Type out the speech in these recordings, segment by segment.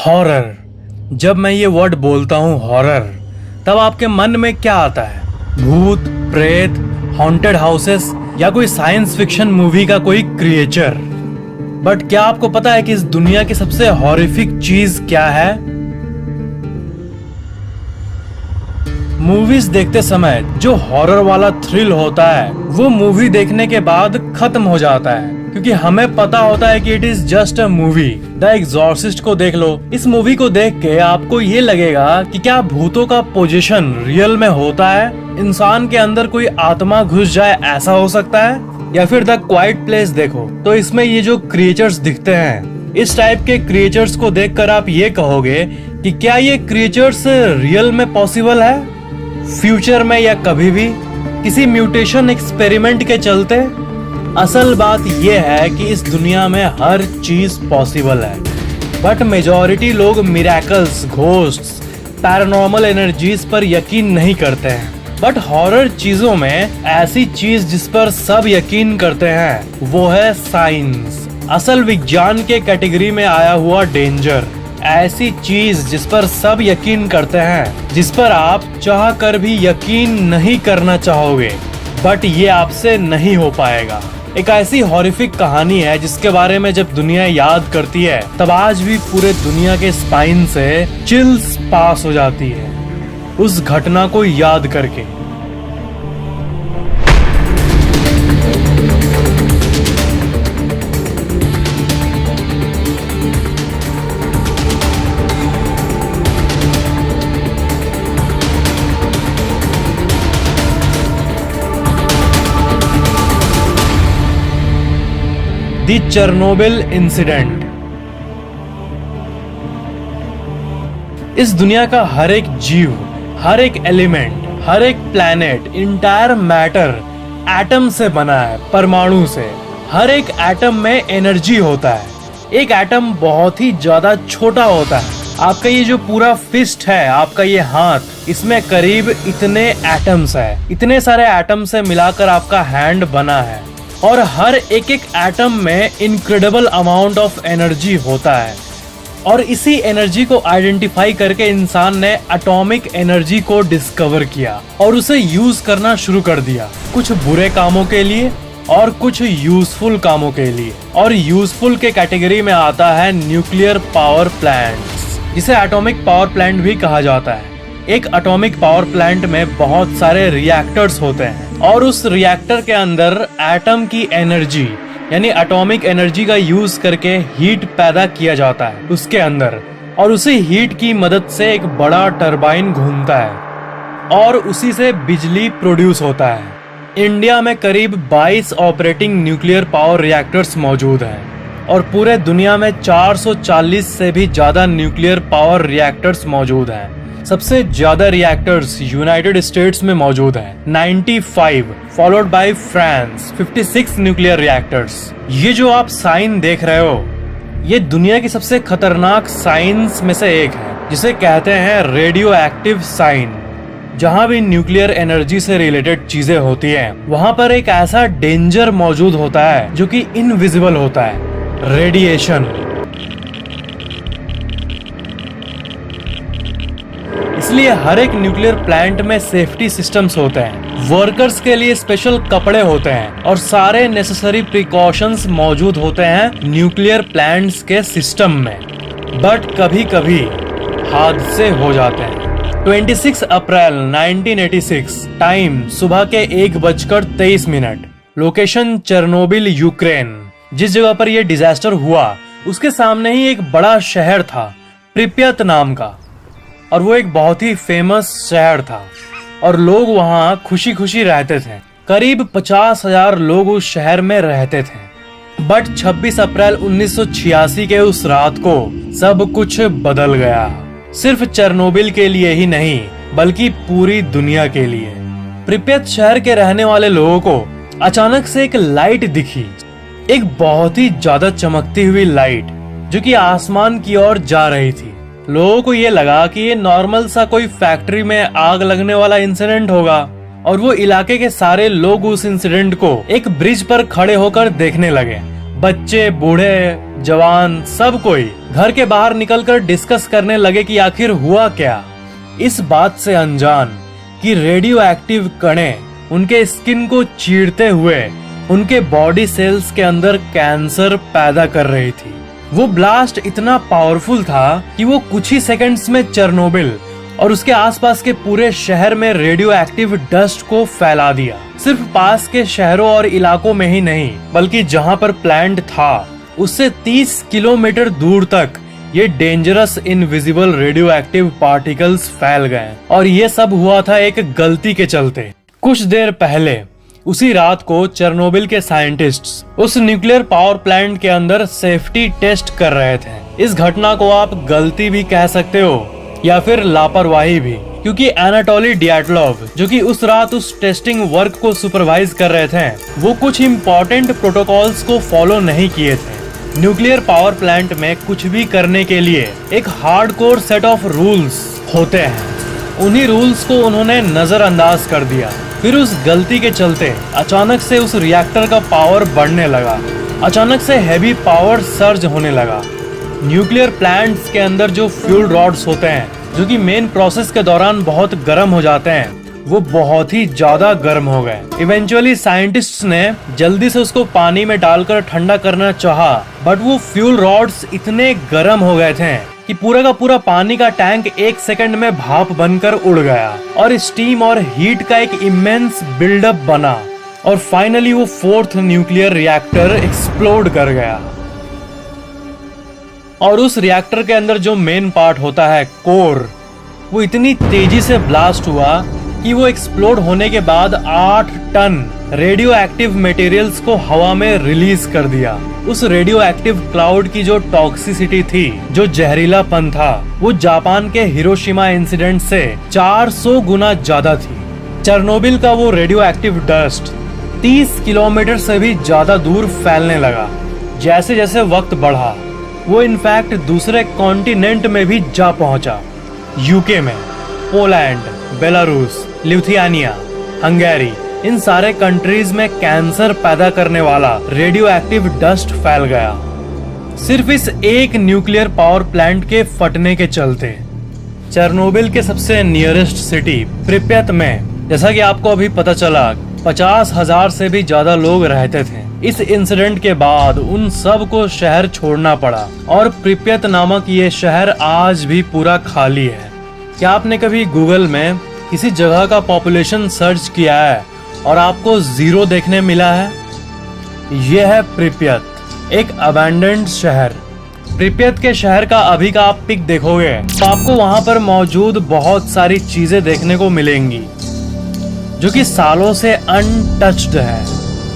Horror. जब मैं ये वर्ड बोलता हूँ हॉरर, तब आपके मन में क्या आता है? भूत, प्रेत, हॉन्टेड हाउसेस या कोई साइंस फिक्शन मूवी का कोई क्रिएचर। बट क्या आपको पता है कि इस दुनिया की सबसे हॉरिफिक चीज क्या है? मूवीज देखते समय जो हॉरर वाला थ्रिल होता है वो मूवी देखने के बाद खत्म हो जाता है, क्योंकि हमें पता होता है कि it is just a movie. The Exorcist को देख लो, इस मूवी को देख के आपको ये लगेगा कि क्या भूतों का पोजीशन रियल में होता है, इंसान के अंदर कोई आत्मा घुस जाए ऐसा हो सकता है। या फिर द क्वाइट प्लेस देखो, तो इसमें ये जो क्रिएचर्स दिखते हैं, इस टाइप के क्रिएचर्स को देखकर आप ये कहोगे कि क्या ये क्रिएचर्स रियल में पॉसिबल है, फ्यूचर में या कभी भी किसी म्यूटेशन एक्सपेरिमेंट के चलते। असल बात यह है कि इस दुनिया में हर चीज पॉसिबल है, बट मेजॉरिटी लोग मिरेकल्स, घोस्ट्स, पैरानॉर्मल एनर्जीज पर यकीन नहीं करते हैं। बट हॉरर चीजों में ऐसी चीज जिस पर सब यकीन करते हैं वो है साइंस, असल विज्ञान के कैटेगरी में आया हुआ डेंजर। ऐसी चीज जिस पर सब यकीन करते हैं, जिस पर आप चाह कर भी यकीन नहीं करना चाहोगे, बट ये आपसे नहीं हो पाएगा। एक ऐसी हॉरिफिक कहानी है जिसके बारे में जब दुनिया याद करती है तब आज भी पूरे दुनिया के स्पाइन से चिल्स पास हो जाती है उस घटना को याद करके। The Chernobyl incident. इस दुनिया का हर एक जीव, हर एक एलिमेंट, हर एक प्लैनेट, इंटायर मैटर एटम से बना है, परमाणु से। हर एक एटम में एनर्जी होता है। एक एटम बहुत ही ज्यादा छोटा होता है। आपका ये जो पूरा फिस्ट है, आपका ये हाथ, इसमें करीब इतने एटम्स है। इतने सारे एटम से मिलाकर आपका हैंड बना है, और हर एक एक एटम में इनक्रेडिबल अमाउंट ऑफ एनर्जी होता है। और इसी एनर्जी को आइडेंटिफाई करके इंसान ने एटॉमिक एनर्जी को डिस्कवर किया और उसे यूज करना शुरू कर दिया, कुछ बुरे कामों के लिए और कुछ यूजफुल कामों के लिए। और यूजफुल के कैटेगरी में आता है न्यूक्लियर पावर प्लांट्स, जिसे एटॉमिक पावर प्लांट भी कहा जाता है। एक एटॉमिक पावर प्लांट में बहुत सारे रिएक्टर्स होते हैं, और उस रिएक्टर के अंदर एटम की एनर्जी यानी एटॉमिक एनर्जी का यूज करके हीट पैदा किया जाता है उसके अंदर, और उसी हीट की मदद से एक बड़ा टरबाइन घूमता है और उसी से बिजली प्रोड्यूस होता है। इंडिया में करीब 22 ऑपरेटिंग न्यूक्लियर पावर रिएक्टर्स मौजूद हैं, और पूरे दुनिया में 440 से भी ज्यादा न्यूक्लियर पावर रिएक्टर्स मौजूद हैं। सबसे ज्यादा रिएक्टर्स यूनाइटेड स्टेट्स में मौजूद हैं, 95, followed by France, 56 nuclear reactors. ये जो आप साइन देख रहे हो, ये दुनिया की सबसे खतरनाक साइंस में से एक है, जिसे कहते हैं रेडियो एक्टिव साइन। जहां भी न्यूक्लियर एनर्जी से रिलेटेड चीजें होती हैं, वहां पर एक ऐसा डेंजर मौजूद होता है जो कि इनविजिबल होता है, रेडिएशन। इसलिए हर एक न्यूक्लियर प्लांट में सेफ्टी सिस्टम्स होते हैं, वर्कर्स के लिए स्पेशल कपड़े होते हैं, और सारे नेसेसरी प्रिकॉशंस मौजूद होते हैं न्यूक्लियर प्लांट्स के सिस्टम में। बट कभी कभी हादसे हो जाते हैं। 26 अप्रैल 1986, टाइम सुबह के 1:23, लोकेशन चेरनोबिल, यूक्रेन। जिस जगह पर यह डिजास्टर हुआ उसके सामने ही एक बड़ा शहर था, प्रिप्यत नाम का, और वो एक बहुत ही फेमस शहर था, और लोग वहाँ खुशी खुशी रहते थे। करीब 50,000 लोग उस शहर में रहते थे। बट 26 अप्रैल 1986 के उस रात को सब कुछ बदल गया, सिर्फ चेरनोबिल के लिए ही नहीं बल्कि पूरी दुनिया के लिए। प्रिप्यत शहर के रहने वाले लोगों को अचानक से एक लाइट दिखी, एक बहुत ही ज्यादा चमकती हुई लाइट जो कि आसमान की ओर जा रही थी। लोगों को ये लगा कि ये नॉर्मल सा कोई फैक्ट्री में आग लगने वाला इंसिडेंट होगा, और वो इलाके के सारे लोग उस इंसिडेंट को एक ब्रिज पर खड़े होकर देखने लगे। बच्चे, बूढ़े, जवान, सब कोई घर के बाहर निकलकर डिस्कस करने लगे कि आखिर हुआ क्या। इस बात से अनजान कि रेडियो एक्टिव कणें उनके स्किन को चीरते हुए उनके बॉडी सेल्स के अंदर कैंसर पैदा कर रही थी। वो ब्लास्ट इतना पावरफुल था कि वो कुछ ही सेकंड्स में चेरनोबिल और उसके आसपास के पूरे शहर में रेडियो एक्टिव डस्ट को फैला दिया। सिर्फ पास के शहरों और इलाकों में ही नहीं, बल्कि जहां पर प्लांट था उससे 30 किलोमीटर दूर तक ये dangerous invisible radio active particles फैल गए। और ये सब हुआ था एक गलती के चलते। कुछ देर पहले उसी रात को चेरनोबिल के साइंटिस्ट्स उस न्यूक्लियर पावर प्लांट के अंदर सेफ्टी टेस्ट कर रहे थे। इस घटना को आप गलती भी कह सकते हो या फिर लापरवाही भी, क्योंकि एनाटोली डियाटलोव जो कि उस रात उस टेस्टिंग वर्क को सुपरवाइज कर रहे थे, वो कुछ इम्पोर्टेंट प्रोटोकॉल्स को फॉलो नहीं किए थे। न्यूक्लियर पावर प्लांट में कुछ भी करने के लिए एक हार्डकोर सेट ऑफ रूल्स होते हैं। उन्हीं रूल्स को उन्होंने नजरअंदाज कर दिया। फिर उस गलती के चलते अचानक से उस रिएक्टर का पावर बढ़ने लगा। अचानक से हैवी पावर सर्ज होने लगा। न्यूक्लियर प्लांट्स के अंदर जो फ्यूल रॉड्स होते हैं, जो कि मेन प्रोसेस के दौरान बहुत गर्म हो जाते हैं, वो बहुत ही ज्यादा गर्म हो गए। इवेंचुअली साइंटिस्ट्स ने जल्दी से उसको पानी में डालकर ठंडा करना चाहा, बट वो फ्यूल रॉड्स इतने गर्म हो गए थे कि पूरा का पूरा पानी का टैंक 1 सेकंड में भाप बनकर उड़ गया और स्टीम और हीट का एक इमेंस बिल्डअप बना और फाइनली वो 4th न्यूक्लियर रिएक्टर एक्सप्लोड कर गया। और उस रिएक्टर के अंदर जो मेन पार्ट होता है, कोर, वो इतनी तेजी से ब्लास्ट हुआ कि वो एक्सप्लोड होने के बाद 8 टन रेडियो एक्टिव मटेरियल्स को हवा में रिलीज कर दिया। उस रेडियो एक्टिव क्लाउड की जो टॉक्सिसिटी थी, जो जहरीलापन था, वो जापान के हिरोशिमा इंसिडेंट से 400 गुना ज्यादा थी। चेरनोबिल का वो रेडियो एक्टिव डस्ट 30 किलोमीटर से भी ज्यादा दूर फैलने लगा। जैसे जैसे वक्त बढ़ा, वो इनफैक्ट दूसरे कॉन्टिनेंट में भी जा पहुंचा। यूके में, पोलैंड, बेलारूस, लिथुआनिया, हंगेरी, इन सारे कंट्रीज में कैंसर पैदा करने वाला रेडियो एक्टिव डस्ट फैल गया, सिर्फ इस एक न्यूक्लियर पावर प्लांट के फटने के चलते। चेरनोबिल के सबसे नियरेस्ट सिटी प्रिप्यत में, जैसा कि आपको अभी पता चला, 50,000 से भी ज्यादा लोग रहते थे। इस इंसिडेंट के बाद उन सब को शहर छोड़ना पड़ा और प्रिप्यत नामक ये शहर आज भी पूरा खाली है। क्या आपने कभी गूगल में किसी जगह का पॉपुलेशन सर्च किया है और आपको 0 देखने मिला है? यह है प्रिप्यत, एक अबैंडन्ड शहर। प्रिप्यत के शहर का अभी का आप पिक देखोगे तो आपको वहां पर मौजूद बहुत सारी चीजें देखने को मिलेंगी जो कि सालों से अनटच्ड है।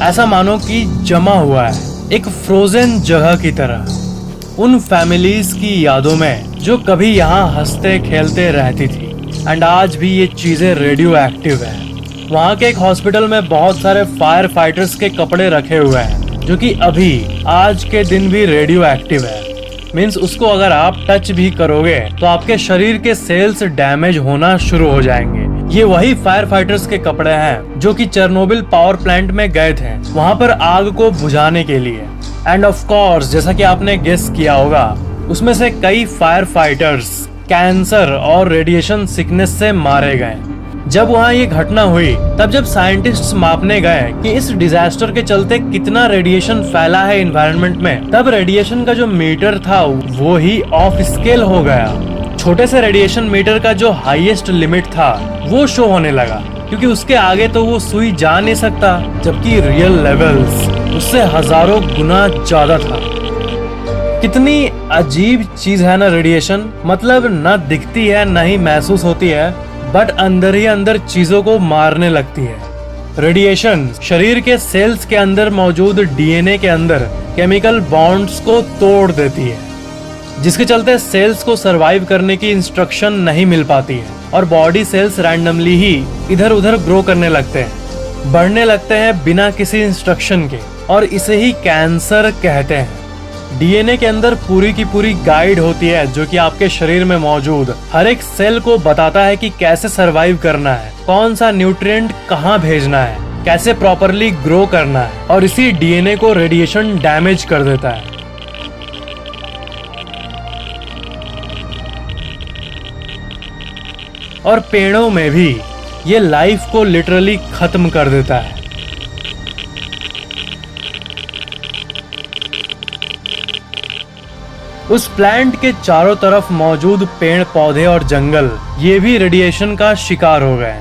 ऐसा मानो कि जमा हुआ है, एक फ्रोजन जगह की तरह। उन फैमिलीज की यादों में जो कभी यहाँ हंसते खेलते रहती थी। एंड आज भी ये चीजें रेडियो एक्टिव है। वहाँ के एक हॉस्पिटल में बहुत सारे फायर फाइटर्स के कपड़े रखे हुए हैं जो कि अभी आज के दिन भी रेडियो एक्टिव है। मीन्स उसको अगर आप टच भी करोगे तो आपके शरीर के सेल्स डैमेज होना शुरू हो जाएंगे। ये वही फायर फाइटर्स के कपड़े हैं जो कि चेरनोबिल पावर प्लांट में गए थे वहाँ पर आग को बुझाने के लिए। एंड ऑफ कोर्स, जैसा कि आपने गेस किया होगा, उसमें से कई फायर फाइटर्स कैंसर और रेडिएशन सिकनेस से मारे गए। जब वहाँ ये घटना हुई, तब जब साइंटिस्ट्स मापने गए कि इस डिजास्टर के चलते कितना रेडिएशन फैला है एनवायरनमेंट में, तब रेडिएशन का जो मीटर था वो ही ऑफ स्केल हो गया। छोटे से रेडिएशन मीटर का जो हाईएस्ट लिमिट था वो शो होने लगा, क्योंकि उसके आगे तो वो सुई जा नहीं सकता, जबकि रियल लेवल्स उससे हजारों गुना ज्यादा था। कितनी अजीब चीज है ना रेडिएशन। मतलब न दिखती है न ही महसूस होती है, बट अंदर ही अंदर चीजों को मारने लगती है। रेडिएशन शरीर के सेल्स के अंदर मौजूद डीएनए के अंदर केमिकल बॉन्ड्स को तोड़ देती है, जिसके चलते सेल्स को सरवाइव करने की इंस्ट्रक्शन नहीं मिल पाती है और बॉडी सेल्स रैंडमली ही इधर उधर ग्रो करने लगते हैं, बढ़ने लगते हैं बिना किसी इंस्ट्रक्शन के, और इसे ही कैंसर कहते हैं। डीएनए के अंदर पूरी की पूरी गाइड होती है जो कि आपके शरीर में मौजूद हर एक सेल को बताता है कि कैसे सरवाइव करना है, कौन सा न्यूट्रिएंट कहाँ भेजना है, कैसे प्रॉपरली ग्रो करना है, और इसी डीएनए को रेडिएशन डैमेज कर देता है। और पेड़ों में भी ये लाइफ को लिटरली खत्म कर देता है। उस प्लांट के चारों तरफ मौजूद पेड़ पौधे और जंगल ये भी रेडिएशन का शिकार हो गए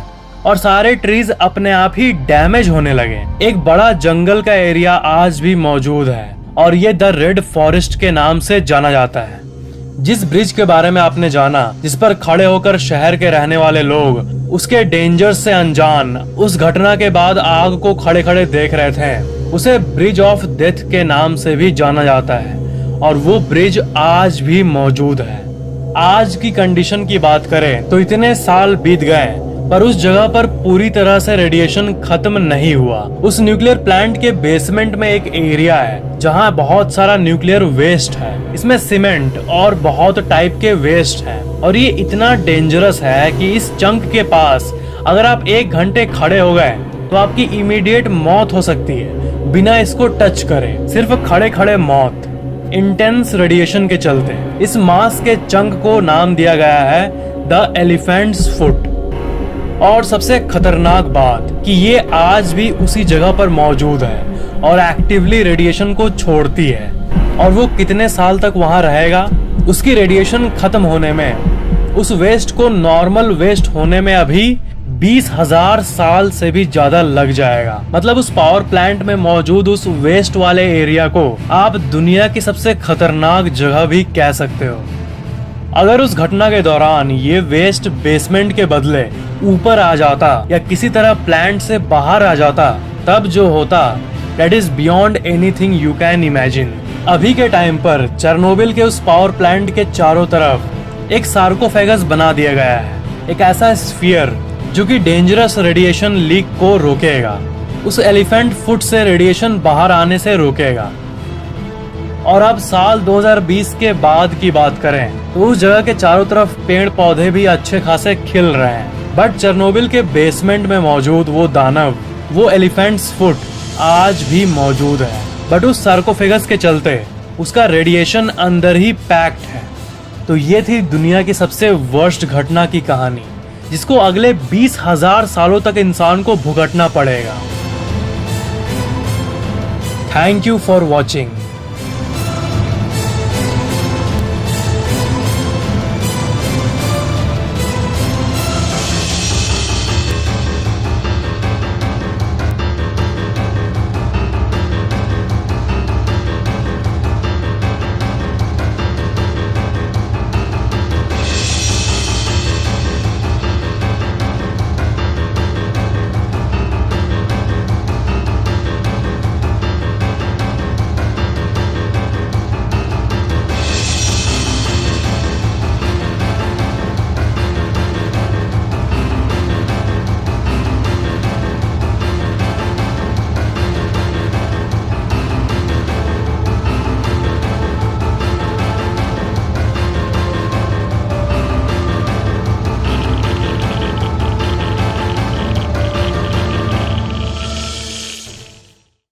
और सारे ट्रीज अपने आप ही डैमेज होने लगे। एक बड़ा जंगल का एरिया आज भी मौजूद है और ये द रेड फॉरेस्ट के नाम से जाना जाता है। जिस ब्रिज के बारे में आपने जाना, जिस पर खड़े होकर शहर के रहने वाले लोग उसके डेंजर से अनजान उस घटना के बाद आग को खड़े खड़े देख रहे थे, उसे ब्रिज ऑफ डेथ के नाम से भी जाना जाता है और वो ब्रिज आज भी मौजूद है। आज की कंडीशन की बात करें तो इतने साल बीत गए पर उस जगह पर पूरी तरह से रेडिएशन खत्म नहीं हुआ। उस न्यूक्लियर प्लांट के बेसमेंट में एक एरिया है जहां बहुत सारा न्यूक्लियर वेस्ट है। इसमें सीमेंट और बहुत टाइप के वेस्ट हैं और ये इतना डेंजरस है कि इस चंक के पास अगर आप 1 घंटे खड़े हो गए तो आपकी इमीडिएट मौत हो सकती है बिना इसको टच करे। सिर्फ खड़े खड़े मौत, इंटेंस रेडिएशन के चलते। इस मास के चंक को नाम दिया गया है द एलिफेंट्स फुट। और सबसे खतरनाक बात कि ये आज भी उसी जगह पर मौजूद है और एक्टिवली रेडिएशन को छोड़ती है। और वो कितने साल तक वहां रहेगा, उसकी रेडिएशन खत्म होने में, उस वेस्ट को नॉर्मल वेस्ट होने में अभी 20,000 साल से भी ज्यादा लग जाएगा। मतलब उस पावर प्लांट में मौजूद उस वेस्ट वाले एरिया को आप दुनिया की सबसे खतरनाक जगह भी कह सकते हो। अगर उस घटना के दौरान ये वेस्ट बेसमेंट के बदले ऊपर आ जाता या किसी तरह प्लांट से बाहर आ जाता, तब जो होता that is beyond anything you can imagine. अभी के टाइम पर चेरनोबिल के उस पावर प्लांट के चारों तरफ एक सार्कोफेगस बना दिया गया है, एक ऐसा स्फीयर जो कि डेंजरस रेडिएशन लीक को रोकेगा, उस एलिफेंट फुट से रेडिएशन बाहर आने से रोकेगा। और अब साल 2020 के बाद की बात करें तो उस जगह के चारों तरफ पेड़ पौधे भी अच्छे खासे खिल रहे हैं, बट चेरनोबिल के बेसमेंट में मौजूद वो दानव, वो एलिफेंट्स फुट आज भी मौजूद है। बट उस सार्कोफेगस के चलते उसका रेडिएशन अंदर ही पैक्ड है। तो ये थी दुनिया की सबसे वर्स्ट घटना की कहानी, जिसको अगले 20,000 सालों तक इंसान को भुगतना पड़ेगा। Thank you for watching.